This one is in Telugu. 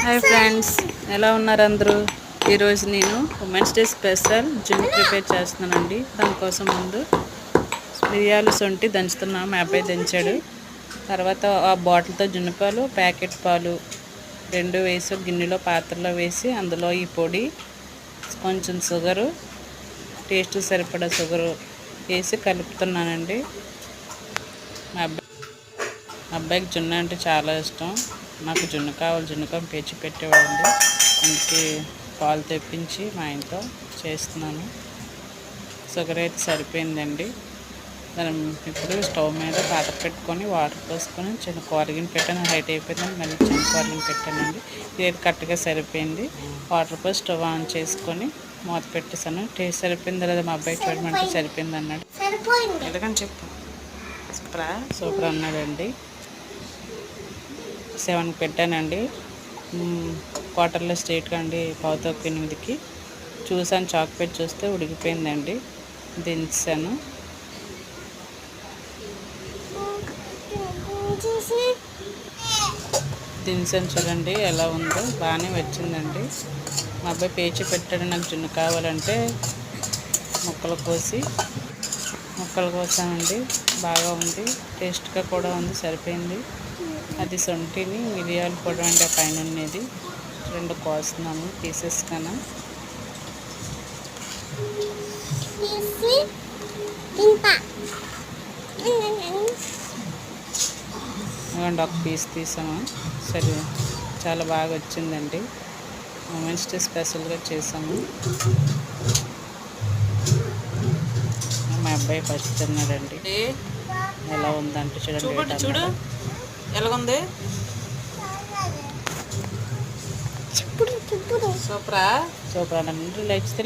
హాయ్ ఫ్రెండ్స్, ఎలా ఉన్నారు అందరూ? ఈరోజు నేను ఉమెన్స్ డే స్పెషల్ జున్ను ప్రిపేర్ చేస్తున్నానండి. దానికోసం ముందు మిరియాలు సొంటి దంచుతున్నాం. మా అబ్బాయి దంచాడు. తర్వాత ఆ బాటిల్తో జున్ను పాలు, ప్యాకెట్ పాలు రెండు వేసి గిన్నెలో పాత్రలో వేసి అందులో ఈ పొడి, కొంచెం షుగరు, టేస్ట్ సరిపడా షుగరు వేసి కలుపుతున్నానండి. మా అబ్బాయికి జున్ను అంటే చాలా ఇష్టం. నాకు జున్ను కావాలి, జున్నుకం పేచి పెట్టేవాడండి. అందుకే పాలు తెప్పించి మా ఇంట్లో చేస్తున్నాను. షుగర్ అయితే సరిపోయిందండి. ఇప్పుడు స్టవ్ మీద పాత్ర పెట్టుకొని వాటర్ పోసుకొని చిన్న కూరగిన పెట్టాను. హైట్ అయిపోయిందని మళ్ళీ చిన్న కూరగిన పెట్టానండి. ఇది కరెక్ట్గా సరిపోయింది. వాటర్ పోసి స్టవ్ ఆన్ చేసుకొని మూత పెట్టేసాను. టేస్ట్ సరిపోయింది లేదా మా అబ్బాయి చూడమంటే సరిపోయింది అన్నాడు. ఎందుకని చెప్పు సూపర్ అన్నాడండి. 7 పెట్టానండి. క్వార్టర్లో స్ట్రేట్గా అండి 7:45కి చూసాను. చాక్ పెట్టి చూస్తే ఉడికిపోయిందండి. దించాను. చూడండి ఎలా ఉందో, బాగానే వచ్చిందండి. మా అబ్బాయి పేచి పెట్టాడు. నాకు జున్ను కావాలంటే ముక్కలు కోసామండి. బాగా ఉంది, టేస్ట్గా కూడా ఉంది, సరిపోయింది. అది సొంటిని మిరియాలు పొడి అంటే పైన ఉన్నది 2 కోస్తున్నాము పీసెస్ కన్నా. ఇవ్వండి, ఒక పీస్ తీసాము. సరే, చాలా బాగా వచ్చిందండి. ఉమెన్స్ డే స్పెషల్గా చేసాము. మా అబ్బాయి ఫస్ట్ తిన్నాడండి. ఎలా ఉందంటే చూడండి, చూడు ఎలాగుంది. సూపర్ అంటే లైక్స్